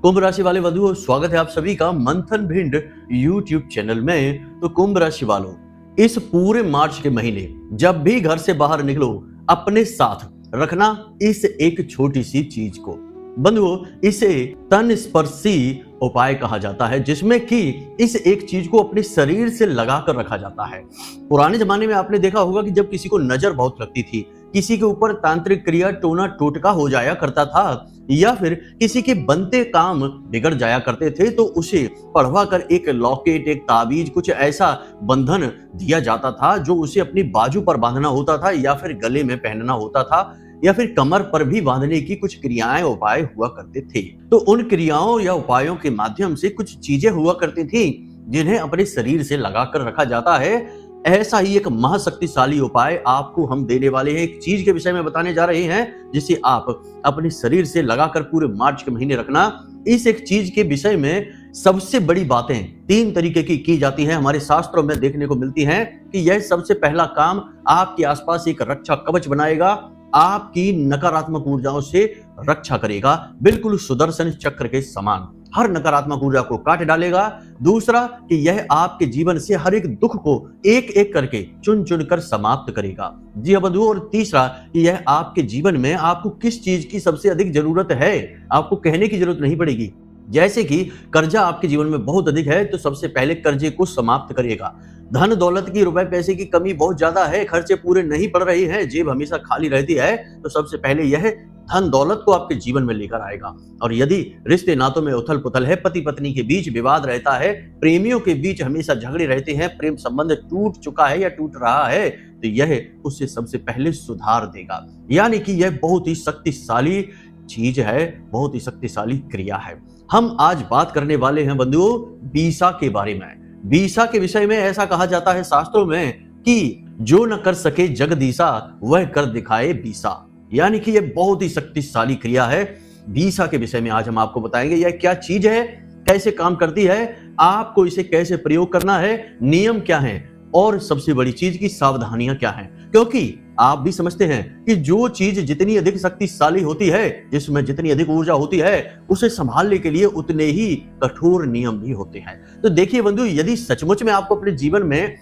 कुंभ राशि वाले वधुओं, स्वागत है आप सभी का मंथन भिंड YouTube चैनल में। तो कुंभ राशि वालों, इस पूरे मार्च के महीने जब भी घर से बाहर निकलो, अपने साथ रखना इस एक छोटी सी चीज को। बंधुओं, इसे तन स्पर्शी उपाय कहा जाता है, जिसमें कि इस एक चीज को अपने शरीर से लगाकर रखा जाता है। पुराने जमाने में आपने देखा होगा कि जब किसी को नजर बहुत लगती थी, किसी के ऊपर तांत्रिक क्रिया टोना टोटका हो जाया करता था, या फिर किसी के बनते काम बिगड़ जाया करते थे, तो उसे पढ़वा कर एक लॉकेट, एक ताबीज, कुछ ऐसा बंधन दिया जाता था जो उसे अपनी बाजू पर बांधना होता था, या फिर गले में पहनना होता था, या फिर कमर पर भी बांधने की कुछ क्रियाएं उपाय हुआ करते थे। तो उन क्रियाओं या उपायों के माध्यम से कुछ चीजें हुआ करती थी जिन्हें अपने शरीर से लगाकर रखा जाता है। ऐसा ही एक महाशक्तिशाली उपाय आपको हम देने वाले हैं, एक चीज के विषय में बताने जा रहे हैं जिसे आप अपने शरीर से लगाकर पूरे मार्च के महीने रखना। इस एक चीज के विषय में सबसे बड़ी बातें 3 तरीके की जाती हैं, हमारे शास्त्रों में देखने को मिलती हैं कि यह सबसे पहला काम आपके आसपास एक रक्षा कवच बनाएगा, आपकी नकारात्मक ऊर्जाओं से रक्षा करेगा, बिल्कुल सुदर्शन चक्र के समान हर नकारात्मक ऊर्जा को काट डालेगा। दूसरा कि यह आपके जीवन से हर एक दुख को एक एक करके चुन चुन कर समाप्त करेगा। जी हाँ बंधुओं, और तीसरा कि यह आपके जीवन में आपको किस चीज की सबसे अधिक जरूरत है, आपको कहने की जरूरत नहीं पड़ेगी। जैसे कि कर्जा आपके जीवन में बहुत अधिक है, तो सबसे पहले कर्जे को समाप्त करेगा। धन दौलत की, रुपए पैसे की कमी बहुत ज्यादा है, खर्चे पूरे नहीं पड़ रहे हैं, जेब हमेशा खाली रहती है, तो सबसे पहले यह धन दौलत को आपके जीवन में लेकर आएगा। और यदि रिश्ते नातों में उथल पुथल है, पति पत्नी के बीच विवाद रहता है, प्रेमियों के बीच हमेशा झगड़े रहते हैं, प्रेम संबंध टूट चुका है या टूट रहा है, तो यह उससे सबसे पहले सुधार देगा। यानी कि यह बहुत ही शक्तिशाली चीज है, बहुत ही शक्तिशाली क्रिया है। हम आज बात करने वाले हैं बंधुओं बीसा के बारे में। बीसा के विषय में ऐसा कहा जाता है शास्त्रों में कि जो न कर सके जगदीसा, वह कर दिखाए बीसा। यानी कि यह बहुत ही शक्तिशाली क्रिया है। बीसा के विषय में आज हम आपको बताएंगे यह क्या चीज है, कैसे काम करती है, आपको इसे कैसे प्रयोग करना है, नियम क्या है, और सबसे बड़ी चीज की सावधानियां क्या हैं। क्योंकि आप भी समझते हैं कि जो चीज जितनी अधिक शक्तिशाली होती है, जिसमें जितनी अधिक ऊर्जा होती है, उसे संभालने के लिए उतने ही कठोर नियम भी होते हैं। तो देखिए बंधु, यदि सचमुच में आपको अपने जीवन में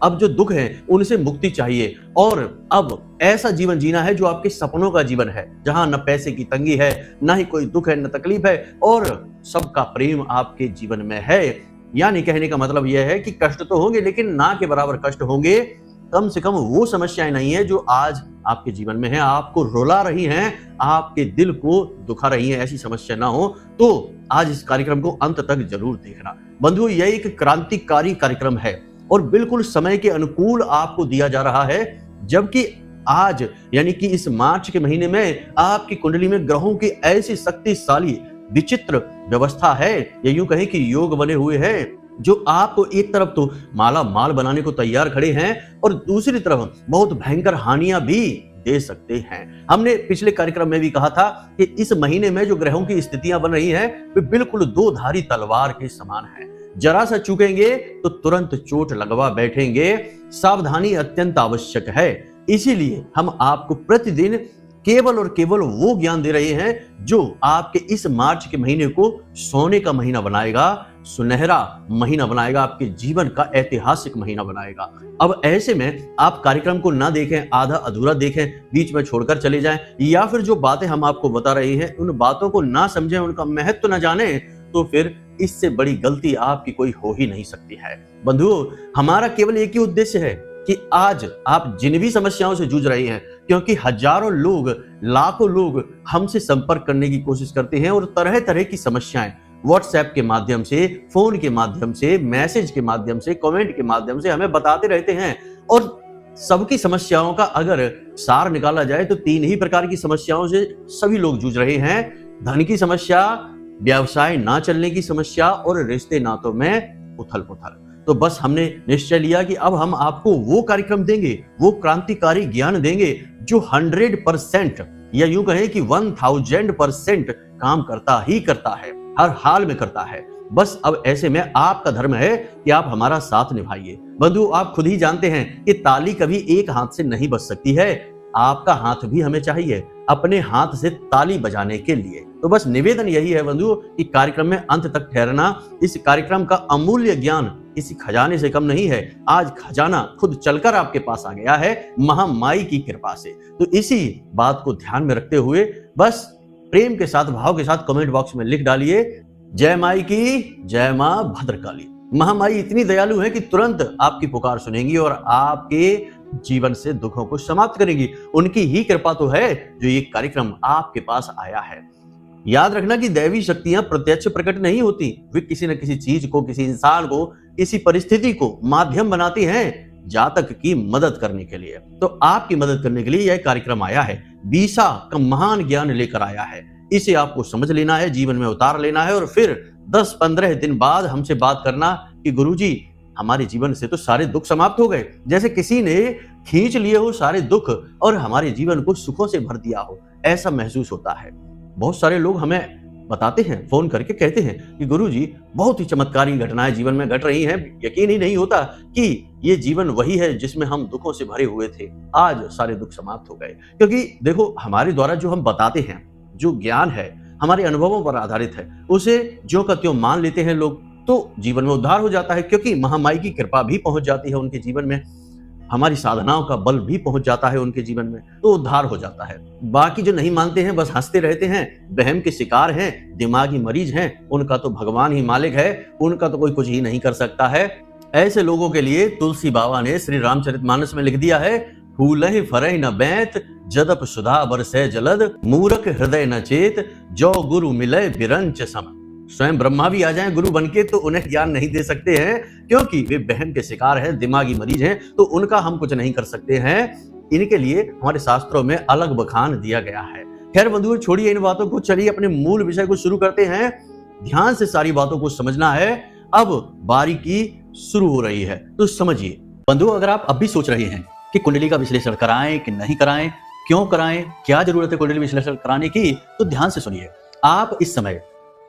अब जो दुख है उनसे मुक्ति चाहिए, और अब ऐसा जीवन जीना है जो आपके सपनों का जीवन है, जहां न पैसे की तंगी है, न ही कोई दुख है, न तकलीफ है, और सबका प्रेम आपके जीवन में है। यानी कहने का मतलब यह है कि कष्ट तो होंगे, लेकिन ना के बराबर कष्ट होंगे। कम से कम वो समस्याएं नहीं है जो आज आपके जीवन में है, आपको रुला रही हैं, आपके दिल को दुखा रही हैं, ऐसी समस्या ना हो। तो आज इस कार्यक्रम को अंत तक जरूर देखना। बंधुओं, यह एक क्रांतिकारी कार्यक्रम है और बिल्कुल समय के अनुकूल आपको दिया जा रहा है, जबकि आज यानी कि इस मार्च के महीने में आपकी कुंडली में ग्रहों की ऐसी शक्तिशाली विचित्र व्यवस्था है, या यूं कहें कि योग बने हुए हैं, जो आपको एक तरफ तो माला माल बनाने को तैयार खड़े हैं, और दूसरी तरफ बहुत भयंकर हानियां भी दे सकते हैं। हमने पिछले कार्यक्रम में भी कहा था कि इस महीने में जो ग्रहों की स्थितियां बन रही हैं, वे बिल्कुल 2 धारी तलवार के समान हैं। जरा सा चूकेंगे तो तुरंत चोट लगवा बैठेंगे। सावधानी अत्यंत आवश्यक है। इसीलिए हम आपको प्रतिदिन केवल और केवल वो ज्ञान दे रहे हैं जो आपके इस मार्च के महीने को सोने का महीना बनाएगा, सुनहरा महीना बनाएगा, आपके जीवन का ऐतिहासिक महीना बनाएगा। अब ऐसे में आप कार्यक्रम को ना देखें, आधा अधूरा देखें, बीच में छोड़कर चले जाएं, या फिर जो बातें हम आपको बता रहे हैं उन बातों को ना समझें, उनका महत्व ना जाने, तो फिर इससे बड़ी गलती आपकी कोई हो ही नहीं सकती है। बंधुओं, हमारा केवल एक ही उद्देश्य है कि आज आप जिन भी समस्याओं से जूझ रहे हैं, क्योंकि हजारों लोग, लाखों लोग हमसे संपर्क करने की कोशिश करते हैं, और तरह तरह की समस्याएं व्हाट्सएप के माध्यम से, फोन के माध्यम से, मैसेज के माध्यम से, कमेंट के माध्यम से हमें बताते रहते हैं। और सबकी समस्याओं का अगर सार निकाला जाए तो 3 ही प्रकार की समस्याओं से सभी लोग जूझ रहे हैं: धन की समस्या, व्यवसाय ना चलने की समस्या, और रिश्ते नातों में उथल पुथल। तो बस हमने निश्चय लिया कि अब हम आपको वो कार्यक्रम देंगे, वो क्रांतिकारी ज्ञान देंगे जो 100% या यूं कहें कि 1000% काम करता ही करता है, हर हाल में करता है। बस अब ऐसे में आपका धर्म है कि आप हमारा साथ निभाइए। बंधु, आप खुद ही जानते हैं कि ताली कभी एक हाथ से नहीं बज सकती है, आपका हाथ भी हमें चाहिए। अपने हाथ से ताली बजाने के लिए। तो बस निवेदन यही है बंधुओं कि कार्यक्रम में अंत तक ठहरना। इस कार्यक्रम का अमूल्य ज्ञान किसी खजाने से कम नहीं है। आज खजाना खुद चलकर आपके पास आ गया है महामाई की कृपा से। तो इसी बात को ध्यान में रखते हुए बस प्रेम के साथ, भाव के साथ कमेंट बॉक्स में लिख डालिए, जय माई की, जय मां भद्रकाली। महामाई इतनी दयालु है कि तुरंत आपकी पुकार सुनेंगी और आपके जीवन से दुखों को समाप्त करेंगी। उनकी ही कृपा तो है जो ये कार्यक्रम आपके पास आया है। याद रखना कि दैवी शक्तियां प्रत्यक्ष प्रकट नहीं होती, वे किसी न किसी चीज को, किसी इंसान को, किसी परिस्थिति को माध्यम बनाती हैं जातक की मदद करने के लिए। तो आपकी मदद करने के लिए यह कार्यक्रम आया है, बीसा का महान ज्ञान लेकर आया है। इसे आपको समझ लेना है, जीवन में उतार लेना है और फिर 10-15 दिन बाद हमसे बात करना कि गुरुजी हमारे जीवन से तो सारे दुख समाप्त हो गए, जैसे किसी ने खींच लिए हो सारे दुख और हमारे जीवन को सुखों से भर दिया हो, ऐसा महसूस होता है। बहुत सारे लोग हमें बताते हैं, फोन करके कहते हैं कि गुरुजी बहुत ही चमत्कारी घटनाएं जीवन में घट रही हैं, यकीन ही नहीं होता कि ये जीवन वही है जिसमें हम दुखों से भरे हुए थे, आज सारे दुख समाप्त हो गए। क्योंकि देखो, हमारे द्वारा जो हम बताते हैं, जो ज्ञान है हमारे अनुभवों पर आधारित है, उसे ज्यों का त्यों मान लेते हैं लोग, तो जीवन में उद्धार हो जाता है। क्योंकि महामाई की कृपा भी पहुंच जाती है उनके जीवन में, हमारी साधनाओं का बल भी पहुंच जाता है उनके जीवन में, तो उद्धार हो जाता है। बाकी जो नहीं मानते हैं, बस हंसते रहते हैं, वहम के शिकार हैं, दिमागी मरीज हैं, उनका तो भगवान ही मालिक है, उनका तो कोई कुछ ही नहीं कर सकता है। ऐसे लोगों के लिए तुलसी बाबा ने श्री रामचरितमानस में लिख दिया है, फूलहि फरहि न बैत, जदप सुधा बरसै जलद, मूरख हृदय न चेत, जो गुरु मिलय बिरंच सम। स्वयं ब्रह्मा भी आ जाएं गुरु बनके तो उन्हें ज्ञान नहीं दे सकते हैं, क्योंकि वे बहन के शिकार हैं, दिमागी मरीज हैं, तो उनका हम कुछ नहीं कर सकते हैं। इनके लिए हमारे शास्त्रों में अलग बखान दिया गया है। खैर बंधुओं, छोड़िए इन बातों को, चलिए अपने मूल विषय को शुरू करते हैं। ध्यान से सारी बातों को समझना है। अब बारीकी शुरू हो रही है, तो समझिए बंधुओं। अगर आप अब भी सोच रहे हैं कि कुंडली का विश्लेषण कराएं कि नहीं कराएं, क्यों कराएं, क्या जरूरत है कुंडली विश्लेषण कराने की, तो ध्यान से सुनिए। आप इस समय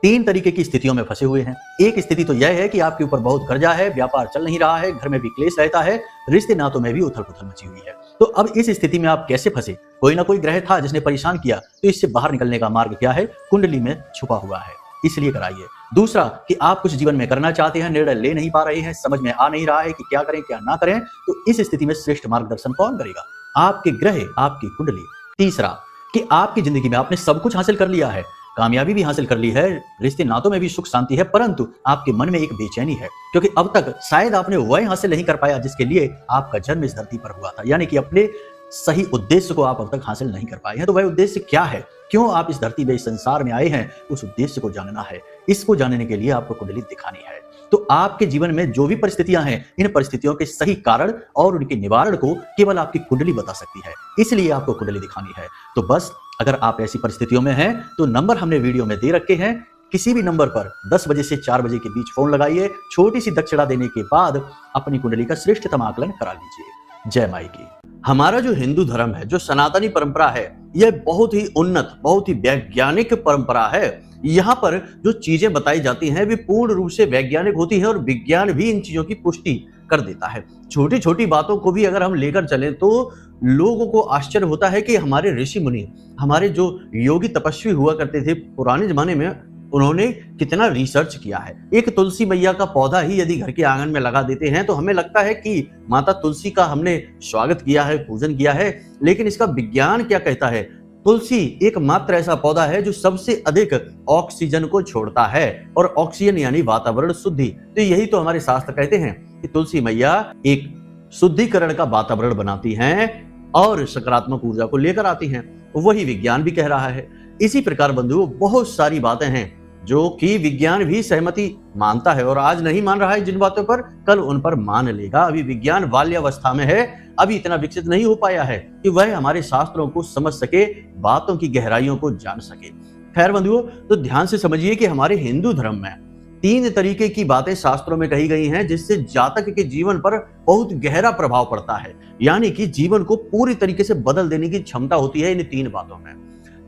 3 तरीके की स्थितियों में फंसे हुए हैं। एक स्थिति तो यह है कि आपके ऊपर बहुत कर्जा है, व्यापार चल नहीं रहा है, घर में भी क्लेश रहता है, रिश्ते नातों में भी उथल पुथल मची हुई है। तो अब इस स्थिति में आप कैसे फंसे? कोई ना कोई ग्रह था जिसने परेशान किया, तो इससे बाहर निकलने का मार्ग क्या है? कुंडली में छुपा हुआ है, इसलिए कराइए। दूसरा कि आप कुछ जीवन में करना चाहते हैं, निर्णय ले नहीं पा रहे हैं, समझ में आ नहीं रहा है कि क्या करें क्या ना करें, तो इस स्थिति में श्रेष्ठ मार्गदर्शन कौन करेगा? आपके ग्रह, आपकी कुंडली। तीसरा कि आपकी जिंदगी में आपने सब कुछ हासिल कर लिया है, कामयाबी भी हासिल कर ली है, रिश्ते नातों में भी सुख शांति है, परंतु आपके मन में एक बेचैनी है, क्योंकि अब तक शायद आपने वह हासिल नहीं कर पाया जिसके लिए आपका जन्म इस धरती पर हुआ था। यानी कि अपने सही उद्देश्य को आप अब तक हासिल नहीं कर पाए हैं। तो वह उद्देश्य क्या है, क्यों आप इस धरती में, इस संसार में आए हैं, उस उद्देश्य को जानना है। इसको जानने के लिए आपको कुंडली दिखानी है। तो आपके जीवन में जो भी परिस्थितियां हैं, इन परिस्थितियों के सही कारण और उनके निवारण को केवल आपकी कुंडली बता सकती है, इसलिए आपको कुंडली दिखानी है। तो बस अगर आप ऐसी परिस्थितियों में हैं, तो नंबर हमने वीडियो में दे रखे हैं, किसी भी नंबर पर 10 बजे से 4 बजे के बीच फोन लगाइए, छोटी सी दक्षिणा देने के बाद अपनी कुंडली का श्रेष्ठतम आकलन करा लीजिए। जय माई की। हमारा जो हिंदू धर्म है, जो सनातनी परंपरा है, यह बहुत ही उन्नत, बहुत ही वैज्ञानिक परंपरा है। यहाँ पर जो चीजें बताई जाती हैं वे पूर्ण रूप से वैज्ञानिक होती हैं और विज्ञान भी इन चीजों की पुष्टि कर देता है। छोटी छोटी बातों को भी अगर हम लेकर चलें तो लोगों को आश्चर्य होता है कि हमारे ऋषि मुनि, हमारे जो योगी तपस्वी हुआ करते थे पुराने जमाने में, उन्होंने कितना रिसर्च किया है। एक तुलसी मैया का पौधा ही यदि घर के आंगन में लगा देते हैं तो हमें लगता है कि माता तुलसी का हमने स्वागत किया है, पूजन किया है, लेकिन इसका विज्ञान क्या कहता है? तुलसी एकमात्र ऐसा पौधा है जो सबसे अधिक ऑक्सीजन को छोड़ता है, और ऑक्सीजन यानी वातावरण शुद्धि। तो यही तो हमारे शास्त्र कहते हैं कि तुलसी मैया एक शुद्धिकरण का वातावरण बनाती हैं और सकारात्मक ऊर्जा को लेकर आती हैं। वही विज्ञान भी कह रहा है। इसी प्रकार बंधुओं, बहुत सारी बातें हैं जो कि विज्ञान भी सहमति मानता है, और आज नहीं मान रहा है जिन बातों पर, कल उन पर मान लेगा। अभी विज्ञान बाल्यावस्था में है, अभी इतना विकसित नहीं हो पाया है कि वह हमारे शास्त्रों को समझ सके, बातों की गहराइयों को जान सके। खैर बंधुओं, तो ध्यान से समझिए कि हमारे हिंदू धर्म में 3 तरीके की बातें शास्त्रों में कही गई हैं जिससे जातक के जीवन पर बहुत गहरा प्रभाव पड़ता है, यानी कि जीवन को पूरी तरीके से बदल देने की क्षमता होती है इन 3 बातों में।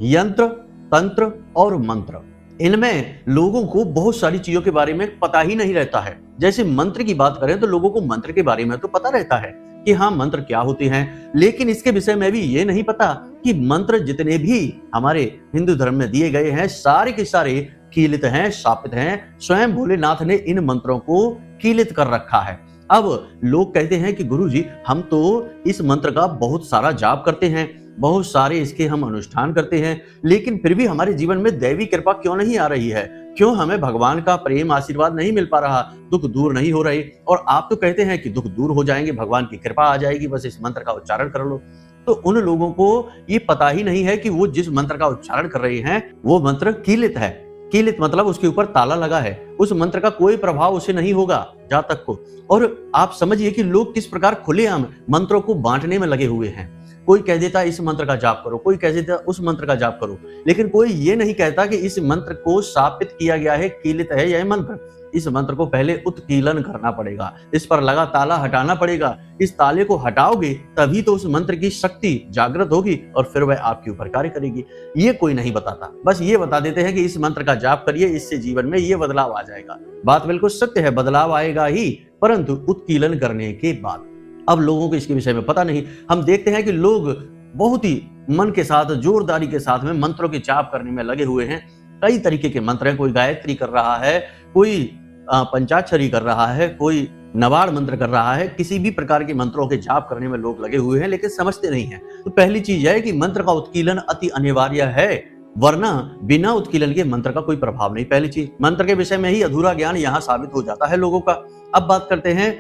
यंत्र, तंत्र और मंत्र। इनमें लोगों को बहुत सारी चीजों के बारे में पता ही नहीं रहता है। जैसे मंत्र की बात करें तो लोगों को मंत्र के बारे में तो पता रहता है, कि हाँ मंत्र क्या होते हैं, लेकिन इसके विषय में भी ये नहीं पता कि मंत्र जितने भी हमारे हिंदू धर्म में दिए गए हैं सारे के सारे कीलित हैं, शापित हैं। स्वयं भोलेनाथ ने इन मंत्रों को कीलित कर रखा है। अब लोग कहते हैं कि गुरुजी हम तो इस मंत्र का बहुत सारा जाप करते हैं, बहुत सारे इसके हम अनुष्ठान करते हैं, लेकिन फिर भी हमारे जीवन में दैवी कृपा क्यों नहीं आ रही है, क्यों हमें भगवान का प्रेम आशीर्वाद नहीं मिल पा रहा, दुख दूर नहीं हो रहे। और आप तो कहते हैं कि दुख दूर हो जाएंगे, भगवान की कृपा आ जाएगी, बस इस मंत्र का उच्चारण कर लो। तो उन लोगों को ये पता ही नहीं है कि वो जिस मंत्र का उच्चारण कर रहे हैं वो मंत्र कीलित है। कीलित मतलब उसके ऊपर ताला लगा है, उस मंत्र का कोई प्रभाव उसे नहीं होगा जहां तक को। और आप समझिए कि लोग किस प्रकार खुलेआम मंत्रों को बांटने में लगे हुए हैं। कोई कह देता है इस मंत्र का जाप करो, कोई कह देता है उस मंत्र का जाप करो, लेकिन कोई ये नहीं कहता कि इस मंत्र को स्थापित किया गया है, कीलित है यह मंत्र। इस मंत्र को पहले उत्कीलन करना पड़ेगा, इस पर लगा ताला हटाना पड़ेगा। इस ताले को हटाओगे तभी तो उस मंत्र की शक्ति जागृत होगी और फिर वह आपके ऊपर कार्य करेगी। ये कोई नहीं बताता, बस ये बता देते हैं कि इस मंत्र का जाप करिए, इससे जीवन में ये बदलाव आ जाएगा। बात बिल्कुल सत्य है, बदलाव आएगा ही, परंतु उत्कीलन करने के बाद। अब लोगों को इसके विषय में पता नहीं। हम देखते हैं कि लोग बहुत ही मन के साथ, जोरदारी के साथ में मंत्रों के जाप करने में लगे हुए हैं। कई तरीके के मंत्र हैं, कोई गायत्री कर रहा है, कोई पंचाक्षरी कर रहा है, कोई नवाड़ मंत्र कर रहा है। किसी भी प्रकार के मंत्रों के जाप करने में लोग लगे हुए हैं, लेकिन समझते नहीं है। तो पहली चीज है कि मंत्र का उत्कीलन अति अनिवार्य है, वरना बिना उत्कीलन के मंत्र का कोई प्रभाव नहीं। पहली चीज, मंत्र के विषय में ही अधूरा ज्ञान यहाँ साबित हो जाता है लोगों का। अब बात करते हैं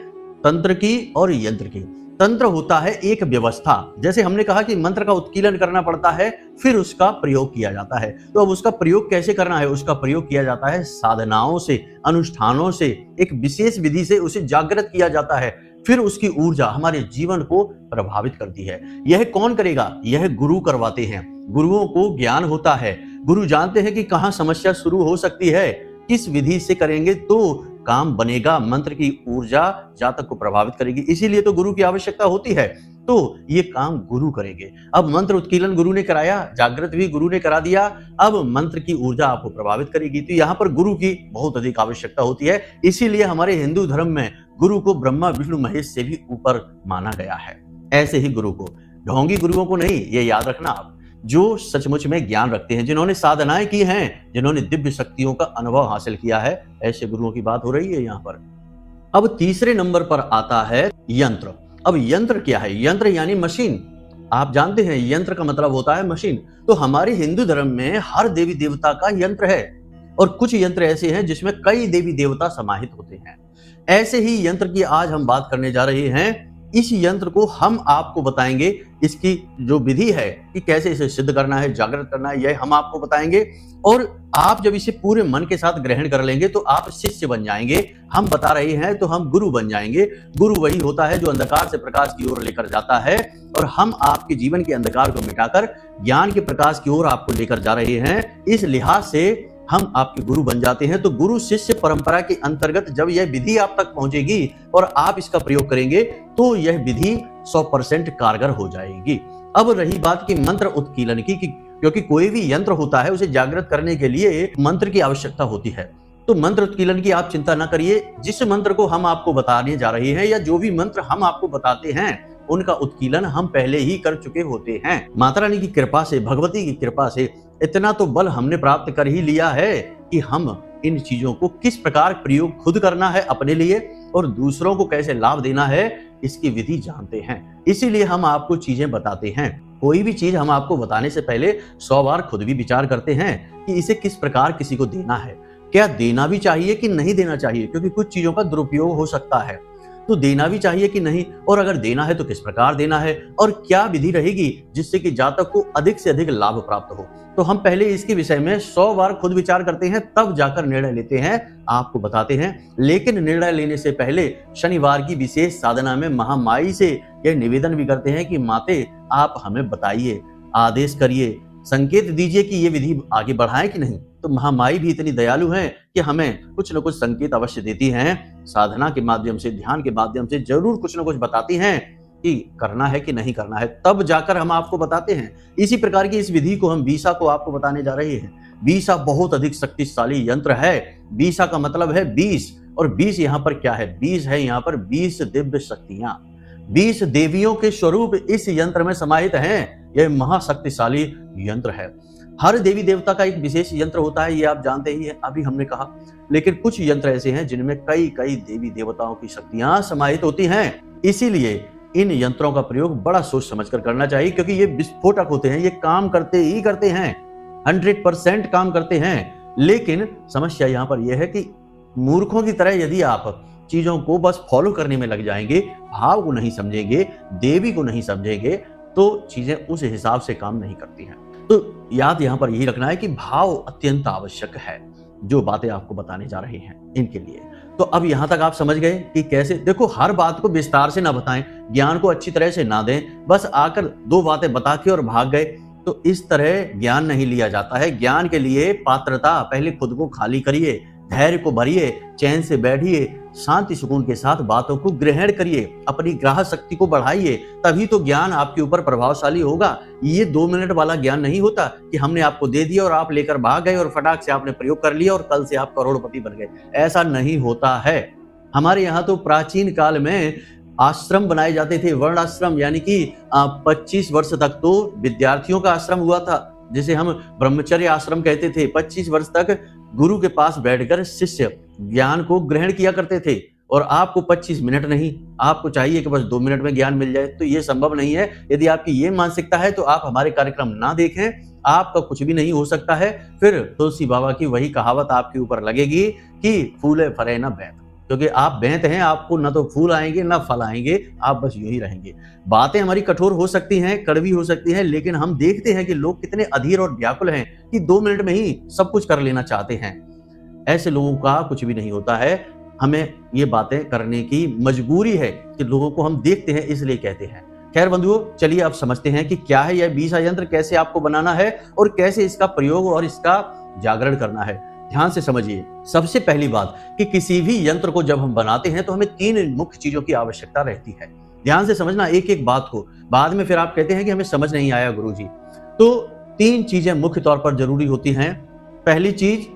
तंत्र की और यंत्र की। तंत्र होता है एक व्यवस्था, जैसे हमने कहा कि मंत्र का उत्कीलन करना पड़ता है, फिर उसका प्रयोग किया जाता है। तो अब उसका प्रयोग कैसे करना है? उसका प्रयोग किया जाता है साधनाओं से, अनुष्ठानों से, एक विशेष विधि से उसे जागृत किया जाता है। फिर उसकी ऊर्जा हमारे जीवन को प्रभावित करती है। यह कौन करेगा? यह गुरु करवाते हैं। गुरुओं को ज्ञान होता है, गुरु जानते हैं कि कहाँ समस्या शुरू हो सकती है, किस विधि से करेंगे तो काम बनेगा, मंत्र की ऊर्जा जातक को प्रभावित करेगी। इसीलिए तो गुरु की आवश्यकता होती है। तो ये काम गुरु करेंगे। अब मंत्र उत्कीलन गुरु ने कराया, जागृत भी गुरु ने करा दिया, अब मंत्र की ऊर्जा आपको प्रभावित करेगी। तो यहाँ पर गुरु की बहुत अधिक आवश्यकता होती है। इसीलिए हमारे हिंदू धर्म में गुरु को ब्रह्मा विष्णु महेश से भी ऊपर माना गया है। ऐसे ही गुरु को, ढोंगी गुरुओं को नहीं, ये याद रखना आप, जो सचमुच में ज्ञान रखते हैं, जिन्होंने साधनाएं की हैं, जिन्होंने दिव्य शक्तियों का अनुभव हासिल किया है, ऐसे गुरुओं की बात हो रही है यहाँ पर। अब तीसरे नंबर पर आता है यंत्र। अब यंत्र क्या है? यंत्र यानी मशीन। आप जानते हैं यंत्र का मतलब होता है मशीन। तो हमारे हिंदू धर्म में हर देवी देवता का यंत्र है, और कुछ यंत्र ऐसे हैं जिसमें कई देवी देवता समाहित होते हैं। ऐसे ही यंत्र की आज हम बात करने जा रहे हैं। इस यंत्र को हम आपको बताएंगे, इसकी जो विधि है कि कैसे इसे सिद्ध करना है, जागृत करना है, यह हम आपको बताएंगे। और आप जब इसे पूरे मन के साथ ग्रहण कर लेंगे तो आप शिष्य बन जाएंगे। हम बता रहे हैं तो हम गुरु बन जाएंगे। गुरु वही होता है जो अंधकार से प्रकाश की ओर लेकर जाता है, और हम आपके जीवन के अंधकार को मिटाकर ज्ञान के प्रकाश की ओर आपको लेकर जा रहे हैं। इस लिहाज से हम आपके गुरु बन जाते हैं। तो गुरु शिष्य परंपरा के अंतर्गत जब यह विधि आप तक पहुंचेगी और आप इसका प्रयोग करेंगे तो यह विधि 100% कारगर हो जाएगी। अब रही बात की मंत्र उत्कीलन की, क्योंकि कोई भी यंत्र होता है उसे जागृत करने के लिए मंत्र की आवश्यकता होती है। तो मंत्र उत्कीलन की आप चिंता न करिए। जिस मंत्र को हम आपको बताने जा रहे हैं, या जो भी मंत्र हम आपको बताते हैं, उनका उत्कीलन हम पहले ही कर चुके होते हैं। माता रानी की कृपा से, भगवती की कृपा से इतना तो बल हमने प्राप्त कर ही लिया है कि हम इन चीजों को किस प्रकार प्रयोग खुद करना है अपने लिए और दूसरों को कैसे लाभ देना है, इसकी विधि जानते हैं। इसीलिए हम आपको चीजें बताते हैं। कोई भी चीज हम आपको बताने से पहले 100 बार खुद भी विचार करते हैं कि इसे किस प्रकार किसी को देना है, क्या देना भी चाहिए कि नहीं देना चाहिए, क्योंकि कुछ चीजों का दुरुपयोग हो सकता है। तो देना भी चाहिए कि नहीं, और अगर देना है तो किस प्रकार देना है, और क्या विधि रहेगी जिससे कि जातक को अधिक से अधिक लाभ प्राप्त हो। तो हम पहले इसके विषय में 100 बार खुद विचार करते हैं, तब जाकर निर्णय लेते हैं, आपको बताते हैं। लेकिन निर्णय लेने से पहले शनिवार की विशेष साधना में महामाई से यह निवेदन भी करते हैं कि माते आप हमें बताइए, आदेश करिए, संकेत दीजिए कि ये विधि आगे बढ़ाएं कि नहीं। तो महामाई भी इतनी दयालु हैं कि हमें कुछ न कुछ संकेत अवश्य देती हैं। साधना के माध्यम से, ध्यान के माध्यम से जरूर कुछ न कुछ बताती हैं कि करना है कि नहीं करना है, तब जाकर हम आपको बताते हैं। इसी प्रकार की इस विधि को हम बीसा को आपको बताने जा रहे हैं। बीसा बहुत अधिक शक्तिशाली यंत्र है। बीसा का मतलब है 20, और 20 यहाँ पर क्या है? 20 है यहाँ पर 20 दिव्य शक्तियां। 20 देवियों के स्वरूप इस यंत्र में समाहित हैं। यह महाशक्तिशाली यंत्र है। हर देवी देवता का एक विशेष यंत्र होता है, ये आप जानते ही हैं, अभी हमने कहा। लेकिन कुछ यंत्र ऐसे हैं जिनमें कई कई देवी देवताओं की शक्तियां समाहित होती हैं। इसीलिए इन यंत्रों का प्रयोग बड़ा सोच समझकर करना चाहिए, क्योंकि ये विस्फोटक होते हैं, ये काम करते ही करते हैं, 100% काम करते हैं। लेकिन समस्या यहाँ पर यह है कि मूर्खों की तरह यदि आप चीजों को बस फॉलो करने में लग जाएंगे, भाव को नहीं समझेंगे, देवी को नहीं समझेंगे, तो चीजें उस हिसाब से काम नहीं करती हैं। तो याद यहाँ पर यही रखना है कि भाव अत्यंत आवश्यक है। जो बातें आपको बताने जा रहे हैं इनके लिए, तो अब यहां तक आप समझ गए कि कैसे। देखो, हर बात को विस्तार से ना बताएं, ज्ञान को अच्छी तरह से ना दें, बस आकर 2 बातें बता के और भाग गए, तो इस तरह ज्ञान नहीं लिया जाता है। ज्ञान के लिए पात्रता, पहले खुद को खाली करिए, धैर्य को भरिए, चैन से बैठिए, शांति सुकून के साथ बातों को ग्रहण करिए, अपनी ग्राह्य शक्ति को बढ़ाइए, तभी तो ज्ञान आपके ऊपर प्रभावशाली होगा। ये 2 मिनट वाला ज्ञान नहीं होता कि हमने आपको दे दिया और आप लेकर भाग गए और फटाक से आपने प्रयोग कर लिया और कल से आप करोड़पति बन गए। ऐसा नहीं होता है। हमारे यहाँ तो प्राचीन काल में आश्रम बनाए जाते थे, वर्ण आश्रम, यानी कि 25 वर्ष तक तो विद्यार्थियों का आश्रम हुआ था, जिसे हम ब्रह्मचर्य आश्रम कहते थे। 25 वर्ष तक गुरु के पास बैठकर शिष्य ज्ञान को ग्रहण किया करते थे, और आपको 25 मिनट नहीं, आपको चाहिए कि बस 2 मिनट में ज्ञान मिल जाए। तो ये संभव नहीं है। यदि आपकी ये मानसिकता है तो आप हमारे कार्यक्रम ना देखें, आपका कुछ भी नहीं हो सकता है। फिर तुलसी बाबा की वही कहावत आपके ऊपर लगेगी कि फूले फरे ना बैंत, क्योंकि आप बैंत हैं, आपको ना तो फूल आएंगे ना फल आएंगे, आप बस यूं ही रहेंगे। बातें हमारी कठोर हो सकती हैं, कड़वी हो सकती हैं, लेकिन हम देखते हैं कि लोग कितने अधीर और व्याकुल हैं कि 2 मिनट में ही सब कुछ कर लेना चाहते हैं। ऐसे लोगों का कुछ भी नहीं होता है। हमें ये बातें करने की मजबूरी है कि लोगों को हम देखते हैं, इसलिए कहते हैं। खैर बंधुओं, चलिए आप समझते हैं कि क्या है यह 20 यंत्र, कैसे आपको बनाना है और कैसे इसका प्रयोग और इसका जागरण करना है। ध्यान से समझिए। सबसे पहली बात कि किसी भी यंत्र को जब हम बनाते हैं तो हमें 3 मुख्य चीजों की आवश्यकता रहती है। ध्यान से समझना एक एक बात को, बाद में फिर आप कहते हैं कि हमें समझ नहीं आया गुरुजी। तो 3 चीजें मुख्य तौर पर जरूरी होती हैं। पहली चीज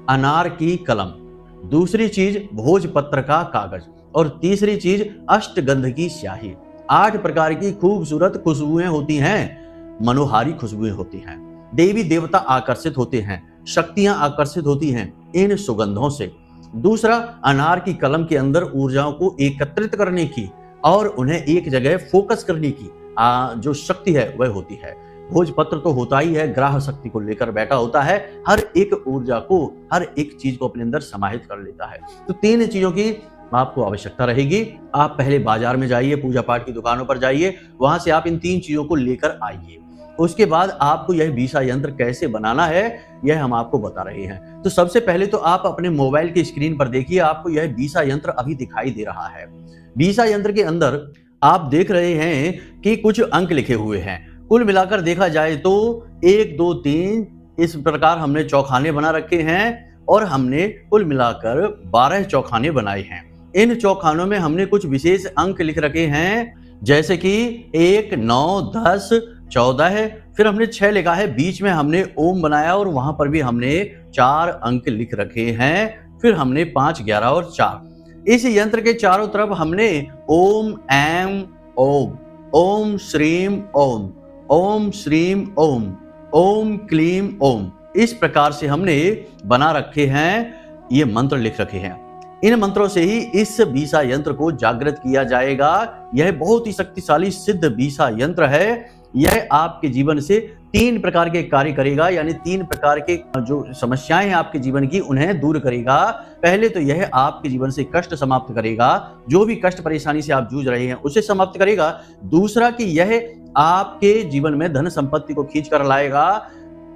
अनार की कलम, दूसरी चीज भोजपत्र का कागज, और तीसरी चीज अष्टगंध की स्याही। 8 प्रकार की खूबसूरत खुशबुएं होती हैं, मनोहारी खुशबुएं होती हैं। देवी देवता आकर्षित होते हैं, शक्तियां आकर्षित होती हैं इन सुगंधों से। दूसरा, अनार की कलम के अंदर ऊर्जाओं को एकत्रित करने की और उन्हें एक जगह फोकस करने की जो शक्ति है वह होती है। भोजपत्र तो होता ही है, ग्राह शक्ति को लेकर बैठा होता है, हर एक ऊर्जा को, हर एक चीज को अपने अंदर समाहित कर लेता है। तो 3 चीजों की आपको आवश्यकता रहेगी। आप पहले बाजार में जाइए, पूजा पाठ की दुकानों पर जाइए, वहां से आप इन 3 चीजों को लेकर आइए। उसके बाद आपको यह 20 यंत्र कैसे बनाना है यह हम आपको बता रहे हैं। तो सबसे पहले तो आप अपने मोबाइल की स्क्रीन पर देखिए, आपको यह 20 यंत्र अभी दिखाई दे रहा है। 20 यंत्र के अंदर आप देख रहे हैं कि कुछ अंक लिखे हुए हैं। कुल मिलाकर देखा जाए तो 1 2 3 इस प्रकार हमने चौखाने बना रखे हैं, और हमने कुल मिलाकर 12 चौखाने बनाए हैं। इन चौखानों में हमने कुछ विशेष अंक लिख रखे हैं, जैसे कि 1 9 10 14 है, फिर हमने 6 लिखा है, बीच में हमने ओम बनाया और वहां पर भी हमने 4 अंक लिख रखे हैं, फिर हमने 5 11 और 4। इस यंत्र के चारों तरफ हमने ओम ऐम ओम, ओम श्रीम ओम, ओम श्रीम ओम, ओम क्लीम ओम, इस प्रकार से हमने बना रखे हैं, ये मंत्र लिख रखे हैं। इन मंत्रों से ही इस 20 यंत्र को जागृत किया जाएगा। यह बहुत ही शक्तिशाली सिद्ध 20 यंत्र है। यह आपके जीवन से 3 प्रकार के कार्य करेगा, यानी 3 प्रकार के जो समस्याएं हैं आपके जीवन की उन्हें दूर करेगा। पहले तो यह आपके जीवन से कष्ट समाप्त करेगा, जो भी कष्ट परेशानी से आप जूझ रहे हैं उसे समाप्त करेगा। दूसरा कि यह आपके जीवन में धन संपत्ति को खींच कर लाएगा,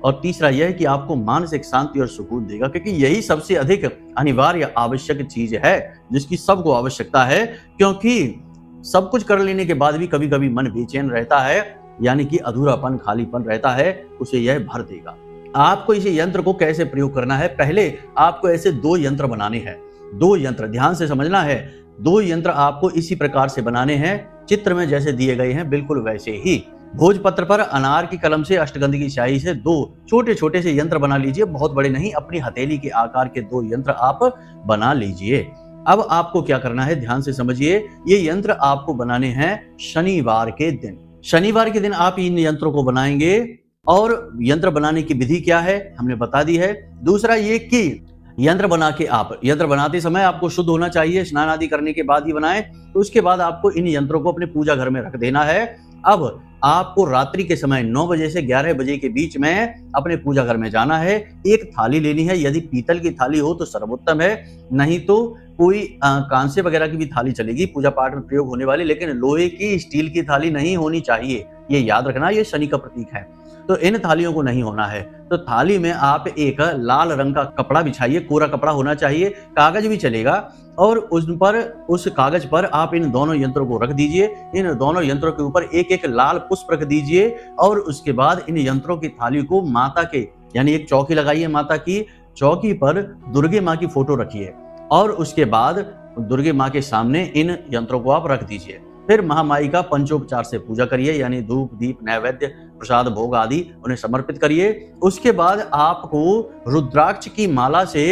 और तीसरा यह कि आपको मानसिक शांति और सुकून देगा, क्योंकि यही सबसे अधिक अनिवार्य आवश्यक चीज है जिसकी सबको आवश्यकता है। क्योंकि सब कुछ कर लेने के बाद भी कभी कभी मन बेचैन रहता है, यानी कि अधूरापन खालीपन रहता है, उसे यह भर देगा। आपको इस यंत्र को कैसे प्रयोग करना है, पहले आपको ऐसे 2 यंत्र बनाने हैं। 2 यंत्र ध्यान से समझना है। 2 यंत्र आपको इसी प्रकार से बनाने हैं, चित्र में जैसे दिए गए हैं बिल्कुल वैसे ही। भोजपत्र पर अनार की कलम से अष्टगंध की स्याही से 2 छोटे छोटे से यंत्र बना लीजिए, बहुत बड़े नहीं, अपनी हथेली के आकार के 2 यंत्र आप बना लीजिए। अब आपको क्या करना है, ध्यान से समझिए। ये यंत्र आपको बनाने हैं शनिवार के दिन। शनिवार के दिन आप इन यंत्रों को बनाएंगे और यंत्र बनाने की विधि क्या है हमने बता दी है। दूसरा ये कि यंत्र बनाते समय आपको शुद्ध होना चाहिए, स्नान आदि करने के बाद ही बनाएं। तो उसके बाद आपको इन यंत्रों को अपने पूजा घर में रख देना है। अब आपको रात्रि के समय 9 बजे से 11 बजे के बीच में अपने पूजा घर में जाना है। एक थाली लेनी है, यदि पीतल की थाली हो तो सर्वोत्तम है, नहीं तो कोई कांसे वगैरह की भी थाली चलेगी पूजा पाठ में प्रयोग होने वाली, लेकिन लोहे की स्टील की थाली नहीं होनी चाहिए। ये याद रखना, ये शनि का प्रतीक है, तो इन थालियों को नहीं होना है। तो थाली में आप एक लाल रंग का कपड़ा बिछाइए, कोरा कपड़ा होना चाहिए, कागज भी चलेगा, और उस कागज पर आप इन दोनों यंत्रों को रख दीजिए। इन दोनों यंत्रों के ऊपर एक एक लाल पुष्प रख दीजिए और उसके बाद इन यंत्रों की थाली को माता के, यानी एक चौकी लगाइए, माता की चौकी पर दुर्गे माँ की फोटो रखिए और उसके बाद दुर्गे माँ के सामने इन यंत्रों को आप रख दीजिए। फिर महामाई का पंचोपचार से पूजा करिए, यानी धूप दीप नैवेद्य प्रसाद भोग आदि उन्हें समर्पित करिए। उसके बाद आपको रुद्राक्ष की माला से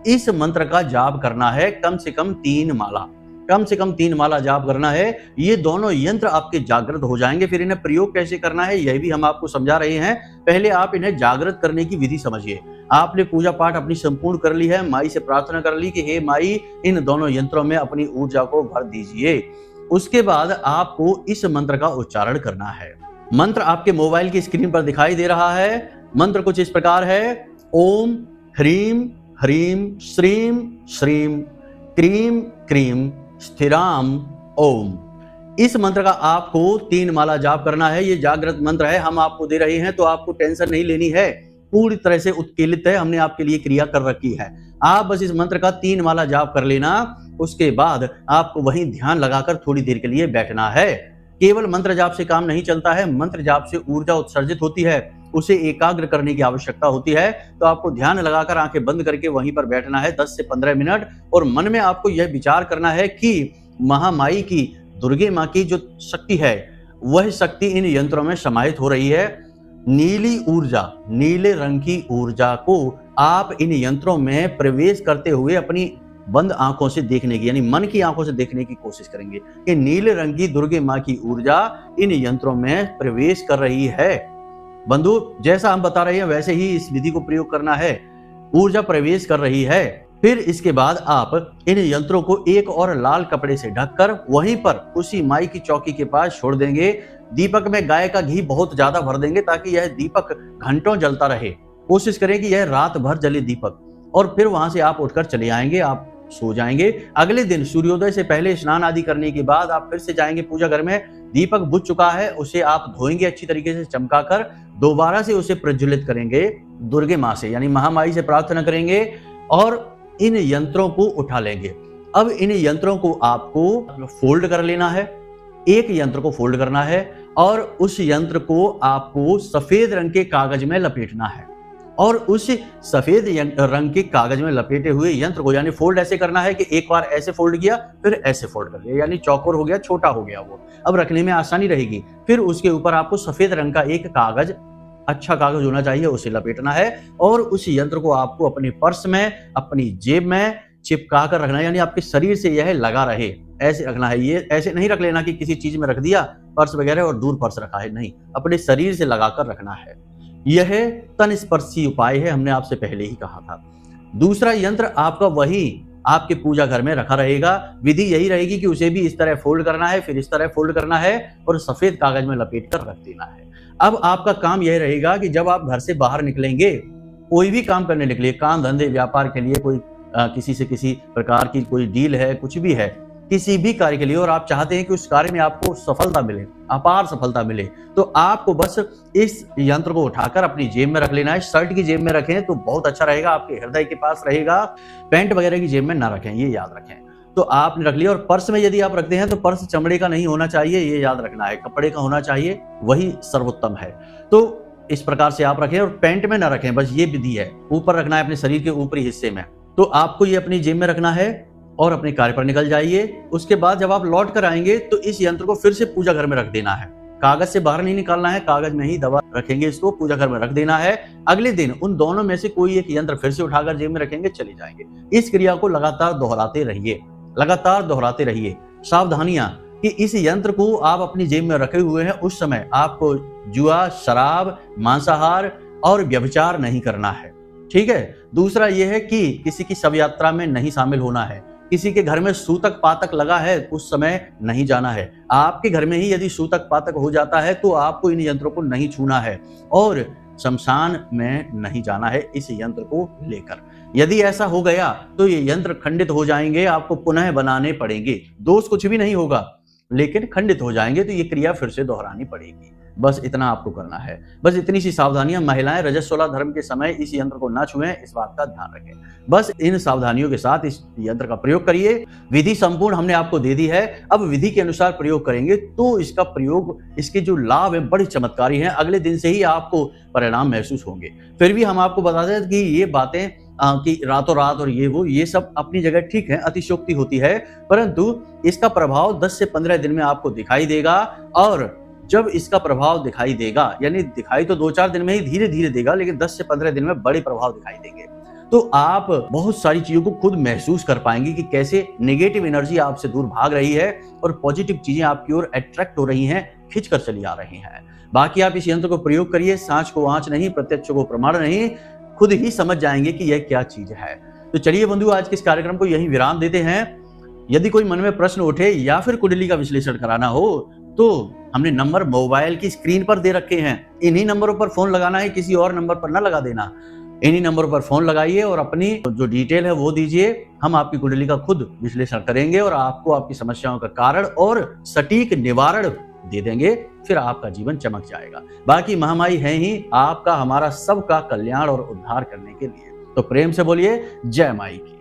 इस मंत्र का जाप करना है, कम से कम 3 माला जाप करना है। ये दोनों यंत्र आपके जागृत हो जाएंगे। फिर इन्हें प्रयोग कैसे करना है यह भी हम आपको समझा रहे हैं। पहले आप इन्हें जागृत करने की विधि समझिए। आपने पूजा पाठ अपनी संपूर्ण कर ली है, माई से प्रार्थना कर ली कि हे माई इन दोनों यंत्रों में अपनी ऊर्जा को भर दीजिए। उसके बाद आपको इस मंत्र का उच्चारण करना है। मंत्र आपके मोबाइल की स्क्रीन पर दिखाई दे रहा है। मंत्र कुछ इस प्रकार है, ओम ह्रीम ह्रीम श्रीम श्रीम क्रीम क्रीम स्थिराम ओम। इस मंत्र का आपको 3 माला जाप करना है। ये जागृत मंत्र है, हम आपको दे रहे हैं, तो आपको टेंशन नहीं लेनी है, पूरी तरह से उत्कीर्णित है, हमने आपके लिए क्रिया कर रखी है। आप बस इस मंत्र का 3 माला जाप कर लेना। उसके बाद आपको वहीं ध्यान लगाकर थोड़ी देर के लिए बैठना है। केवल मंत्र जाप से काम नहीं चलता है, मंत्र जाप से ऊर्जा उत्सर्जित होती है, उसे एकाग्र करने की आवश्यकता होती है। तो आपको ध्यान लगाकर आंखें बंद करके वहीं पर बैठना है 10 से 15 मिनट, और मन में आपको यह विचार करना है कि महामाई की, दुर्गे माँ की जो शक्ति है वह शक्ति इन यंत्रों में समाहित हो रही है। नीली ऊर्जा, नीले रंग की ऊर्जा को आप इन यंत्रों में प्रवेश करते हुए अपनी बंद आंखों से देखने की, यानी मन की आंखों से देखने की कोशिश करेंगे कि नीले रंग की दुर्गे माँ की ऊर्जा इन यंत्रों में प्रवेश कर रही है। बंधु, जैसा हम बता रहे हैं वैसे ही इस विधि को प्रयोग करना है। ऊर्जा प्रवेश कर रही है। फिर इसके बाद आप इन यंत्रों को एक और लाल कपड़े से ढककर वहीं पर उसी माई की चौकी के पास छोड़ देंगे। दीपक में गाय का घी बहुत ज्यादा भर देंगे ताकि यह दीपक घंटों जलता रहे। कोशिश करें कि यह रात भर जले दीपक, और फिर वहां से आप उठकर चले आएंगे, आप सो जाएंगे। अगले दिन सूर्योदय से पहले स्नान आदि करने के बाद आप फिर से जाएंगे पूजा घर में। दीपक बुझ चुका है, उसे आप धोएंगे अच्छी तरीके से चमकाकर, दोबारा से उसे प्रज्वलित करेंगे दुर्गे माँ से, यानी महामाई से प्रार्थना करेंगे और इन यंत्रों को उठा लेंगे। अब इन यंत्रों को आपको फोल्ड कर लेना है, एक यंत्र को फोल्ड करना है और उस यंत्र को आपको सफेद रंग के कागज में लपेटना है, और उस सफेद रंग के कागज में लपेटे हुए यंत्र को, यानी फोल्ड ऐसे करना है कि एक बार ऐसे फोल्ड किया फिर ऐसे फोल्ड कर लिया, यानी चौकोर हो गया, छोटा हो गया वो, अब रखने में आसानी रहेगी। फिर उसके ऊपर आपको सफेद रंग का एक कागज, अच्छा कागज होना चाहिए, उसे लपेटना है और उस यंत्र को आपको अपने पर्स में, अपनी जेब में चिपका कर रखना है, यानी आपके शरीर से यह लगा रहे, ऐसे रखना है। ये ऐसे नहीं रख लेना कि किसी चीज में रख दिया पर्स वगैरह और दूर पर्स रखा है, नहीं, अपने शरीर से लगाकर रखना है। यह तन स्पर्शी उपाय है, हमने आपसे पहले ही कहा था। दूसरा यंत्र आपका वही आपके पूजा घर में रखा रहेगा। विधि यही रहेगी कि उसे भी इस तरह फोल्ड करना है, फिर इस तरह फोल्ड करना है और सफेद कागज में लपेट कर रख देना है। अब आपका काम यह रहेगा कि जब आप घर से बाहर निकलेंगे, कोई भी काम करने निकले, काम धंधे व्यापार के लिए, कोई किसी से किसी प्रकार की कोई डील है, कुछ भी है, किसी भी कार्य के लिए, और आप चाहते हैं कि उस कार्य में आपको सफलता मिले, अपार सफलता मिले, तो आपको बस इस यंत्र को उठाकर अपनी जेब में रख लेना है। शर्ट की जेब में रखें तो बहुत अच्छा रहेगा, आपके हृदय के पास रहेगा, पैंट वगैरह की जेब में ना रखें, ये याद रखें। तो आपने रख लिया। और पर्स में यदि आप रखते हैं तो पर्स चमड़े का नहीं होना चाहिए, ये याद रखना है, कपड़े का होना चाहिए, वही सर्वोत्तम है। तो इस प्रकार से आप रखें और पैंट में ना रखें, बस ये विधि है। ऊपर रखना है अपने शरीर के ऊपरी हिस्से में। तो आपको ये अपनी जेब में रखना है और अपने कार्य पर निकल जाइए। उसके बाद जब आप लौट कर आएंगे तो इस यंत्र को फिर से पूजा घर में रख देना है, कागज से बाहर नहीं निकालना है, कागज में ही दबा रखेंगे, इसको पूजा घर में रख देना है। अगले दिन उन दोनों में से कोई एक यंत्र फिर से उठाकर जेब में रखेंगे, चले जाएंगे। इस क्रिया को लगातार दोहराते रहिए। लगातार दोहराते रहिए। सावधानियां कि इस यंत्र को आप अपनी जेब में रखे हुए हैं, उस समय आपको जुआ, शराब, मांसाहार और व्यभिचार नहीं करना है। ठीक है। दूसरा यह है कि किसी की शव यात्रा में नहीं शामिल होना है। किसी के घर में सूतक पातक लगा है, उस समय नहीं जाना है। आपके घर में ही यदि सूतक पातक हो जाता है तो आपको इन यंत्रों को नहीं छूना है और शमशान में नहीं जाना है इस यंत्र को लेकर। यदि ऐसा हो गया तो ये यंत्र खंडित हो जाएंगे, आपको पुनः बनाने पड़ेंगे। दोष कुछ भी नहीं होगा, लेकिन खंडित हो जाएंगे तो ये क्रिया फिर से दोहरानी पड़ेगी। बस इतना आपको करना है। बस इतनी सी सावधानियां। महिलाएं रजस्वला धर्म के समय इस यंत्र को ना छुएं, इस बात का ध्यान रखें। बस इन सावधानियों के साथ इस यंत्र का प्रयोग करिए। विधि संपूर्ण हमने आपको दे दी है, अब विधि के अनुसार प्रयोग करेंगे तो इसका प्रयोग, इसके जो लाभ है बड़े चमत्कारी हैं। अगले दिन से ही आपको परिणाम महसूस होंगे। फिर भी हम आपको बता दें कि ये बातें कि रातों रात और ये सब अपनी जगह ठीक है, अतिशयोक्ति होती है, परंतु इसका प्रभाव 10 से 15 दिन में आपको दिखाई देगा। और जब इसका प्रभाव दिखाई देगा, यानी दिखाई तो 2-4 दिन में ही धीरे धीरे देगा, लेकिन 10 से 15 दिन में बड़े प्रभाव दिखाई देंगे। तो आप बहुत सारी चीजों को खुद महसूस कर पाएंगे कि कैसे नेगेटिव एनर्जी आपसे दूर भाग रही है और पॉजिटिव चीजें आपकी ओर अट्रैक्ट हो रही हैं, खींच कर चली आ रही हैं। बाकी आप इस यंत्र को प्रयोग करिए, सांच को आंच नहीं, प्रत्यक्ष को प्रमाण नहीं, खुद ही समझ जाएंगे कि यह क्या चीज है। तो चलिए बंधु, आज के इस कार्यक्रम को यहीं विराम देते हैं। यदि कोई मन में प्रश्न उठे या फिर कुंडली का विश्लेषण कराना हो तो हमने नंबर मोबाइल की स्क्रीन पर दे रखे हैं। इन्हीं नंबरों पर फोन लगाना है, किसी और नंबर पर ना लगा देना। इन्हीं नंबरों पर फोन लगाइए और अपनी जो डिटेल है वो दीजिए। हम आपकी कुंडली का खुद विश्लेषण करेंगे और आपको आपकी समस्याओं का कारण और सटीक निवारण दे देंगे। फिर आपका जीवन चमक जाएगा। बाकी महामाई है ही आपका, हमारा सबका कल्याण और उद्धार करने के लिए। तो प्रेम से बोलिए जय माई की।